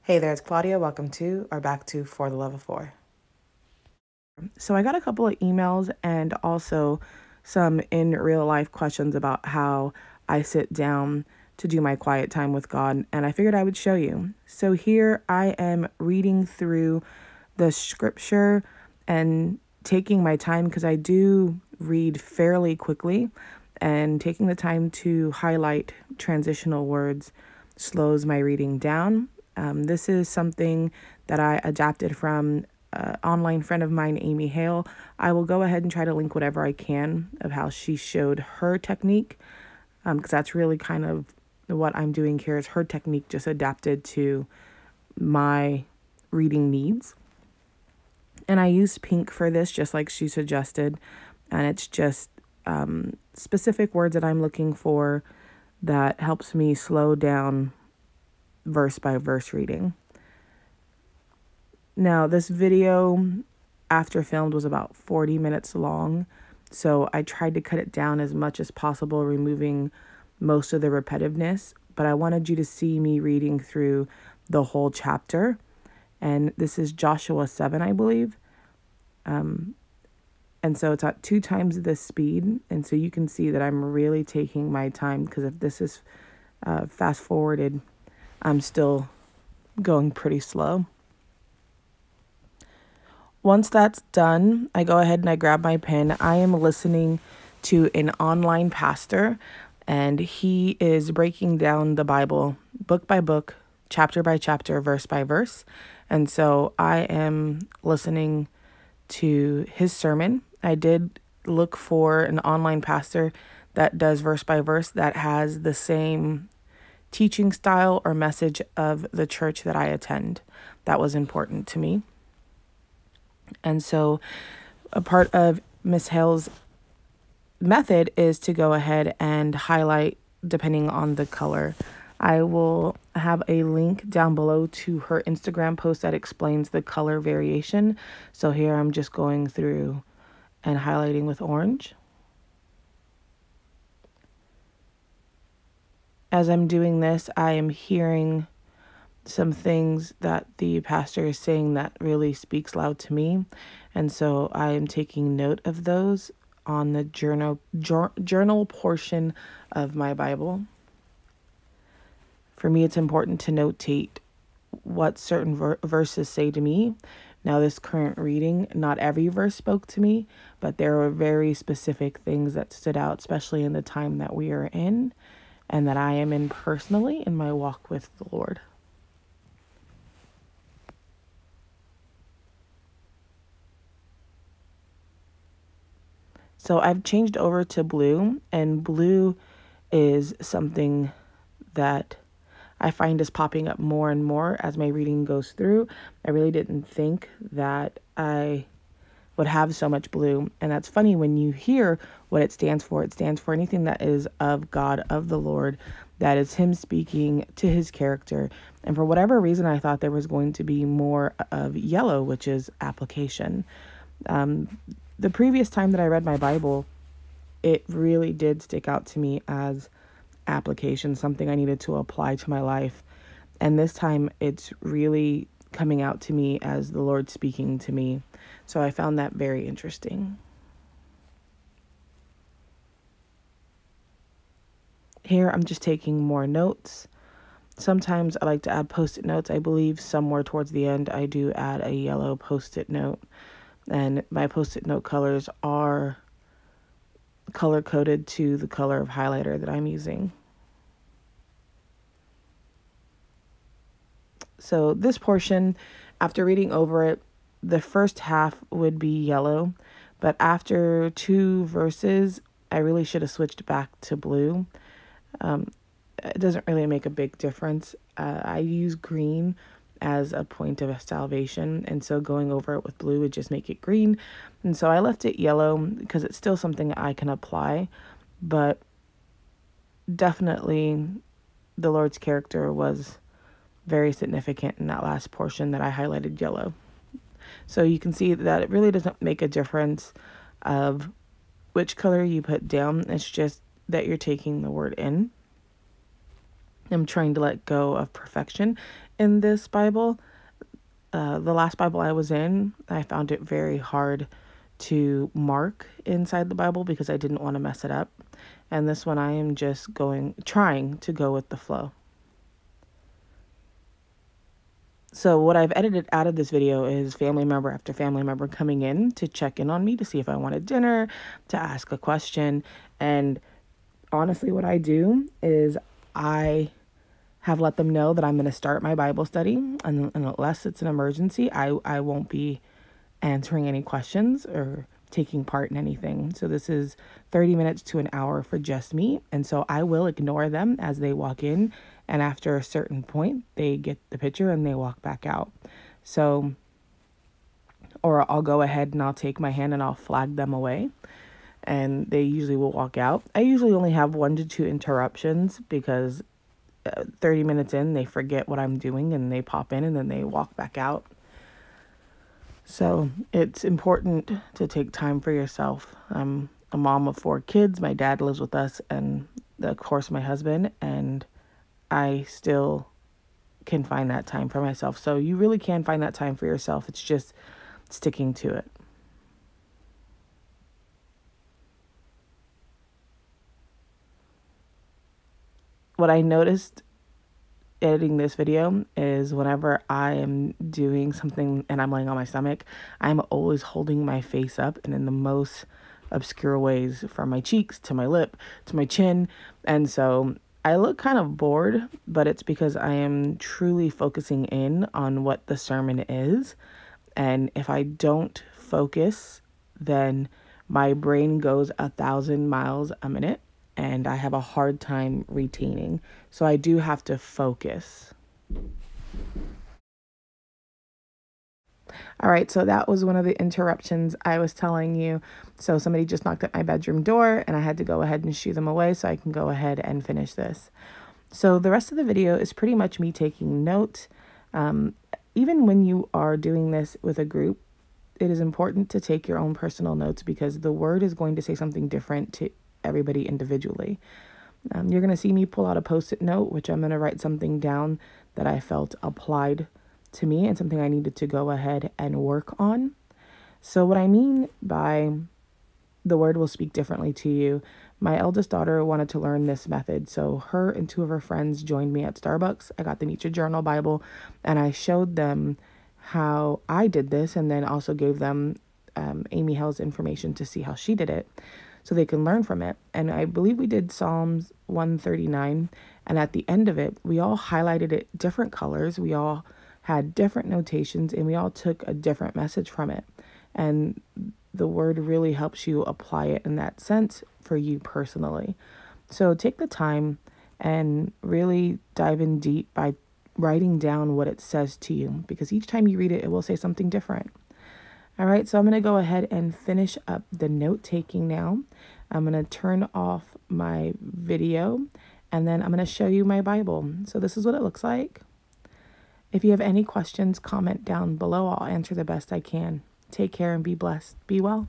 Hey there, it's Claudia. Welcome to or back to For the Love of Four. So I got a couple of emails and also some in real life questions about how I sit down to do my quiet time with God, and I figured I would show you. So here I am reading through the scripture and taking my time because I do read fairly quickly, and taking the time to highlight transitional words slows my reading down. This is something that I adapted from an online friend of mine, Amy Hale. I will go ahead and try to link whatever I can of how she showed her technique, because that's really kind of what I'm doing here is her technique just adapted to my reading needs. And I used pink for this, just like she suggested, and it's just specific words that I'm looking for that helps me slow down verse by verse reading. Now, this video after filmed was about 40 minutes long, so I tried to cut it down as much as possible, removing most of the repetitiveness, but I wanted you to see me reading through the whole chapter. And this is Joshua 7, I believe. And so it's at 2 times the speed, and so you can see that I'm really taking my time, because if this is fast forwarded, I'm still going pretty slow. Once that's done, I go ahead and I grab my pen. I am listening to an online pastor, and he is breaking down the Bible book by book, chapter by chapter, verse by verse. And so I am listening to his sermon. I did look for an online pastor that does verse by verse that has the same teaching style or message of the church that I attend. That was important to me. And so a part of Miss Hale's method is to go ahead and highlight depending on the color. I will have a link down below to her Instagram post that explains the color variation. So here I'm just going through and highlighting with orange. As I'm doing this, I am hearing some things that the pastor is saying that really speaks loud to me. And so I am taking note of those on the journal portion of my Bible. For me, it's important to notate what certain verses say to me. Now, this current reading, not every verse spoke to me, but there were very specific things that stood out, especially in the time that we are in and that I am in personally in my walk with the Lord. So I've changed over to blue, and blue is something that I find is popping up more and more as my reading goes through. I really didn't think that I would have so much blue. And that's funny when you hear what it stands for. It stands for anything that is of God, of the Lord, that is him speaking to his character. And for whatever reason, I thought there was going to be more of yellow, which is application. The previous time that I read my Bible, it really did stick out to me as application, something I needed to apply to my life. And this time it's really coming out to me as the Lord speaking to me. So I found that very interesting. Here I'm just taking more notes. Sometimes I like to add post-it notes. I believe somewhere towards the end I do add a yellow post-it note. And my post-it note colors are color-coded to the color of highlighter that I'm using. So this portion, after reading over it, the first half would be yellow, but after 2 verses, I really should have switched back to blue. It doesn't really make a big difference. I use green as a point of salvation, and so going over it with blue would just make it green. And so I left it yellow because it's still something I can apply, but definitely the Lord's character was very significant in that last portion that I highlighted yellow. So you can see that it really doesn't make a difference of which color you put down. It's just that you're taking the word in. I'm trying to let go of perfection in this Bible. The last Bible I was in, I found it very hard to mark inside the Bible because I didn't want to mess it up. And this one I am just trying to go with the flow. So what I've edited out of this video is family member after family member coming in to check in on me to see if I wanted dinner, to ask a question. And honestly, what I do is I have let them know that I'm going to start my Bible study. And unless it's an emergency, I won't be answering any questions or taking part in anything. So this is 30 minutes to an hour for just me. And so I will ignore them as they walk in. And after a certain point, they get the picture and they walk back out. So, or I'll go ahead and I'll take my hand and I'll flag them away. And they usually will walk out. I usually only have 1 to 2 interruptions because 30 minutes in, they forget what I'm doing and they pop in and then they walk back out. So it's important to take time for yourself. I'm a mom of 4 kids. My dad lives with us and, of course, my husband. And I still can find that time for myself. So you really can find that time for yourself. It's just sticking to it. What I noticed editing this video is whenever I am doing something and I'm laying on my stomach, I'm always holding my face up and in the most obscure ways, from my cheeks to my lip to my chin. And so I look kind of bored, but it's because I am truly focusing in on what the sermon is. And if I don't focus, then my brain goes 1,000 miles a minute and I have a hard time retaining. So I do have to focus. All right, so that was one of the interruptions I was telling you. So somebody just knocked at my bedroom door and I had to go ahead and shoo them away so I can go ahead and finish this. So the rest of the video is pretty much me taking notes. Even when you are doing this with a group, it is important to take your own personal notes because the word is going to say something different to everybody individually. You're going to see me pull out a Post-it note, which I'm going to write something down that I felt applied to me and something I needed to go ahead and work on. So what I mean by the word will speak differently to you, my eldest daughter wanted to learn this method. So her and 2 of her friends joined me at Starbucks. I got them each a journal Bible and I showed them how I did this and then also gave them Amy Hale's information to see how she did it so they can learn from it. And I believe we did Psalms 139. And at the end of it, we all highlighted it different colors. We all had different notations and we all took a different message from it. And the word really helps you apply it in that sense for you personally. So take the time and really dive in deep by writing down what it says to you, because each time you read it, it will say something different. All right, so I'm going to go ahead and finish up the note taking now. I'm going to turn off my video and then I'm going to show you my Bible. So this is what it looks like. If you have any questions, comment down below. I'll answer the best I can. Take care and be blessed. Be well.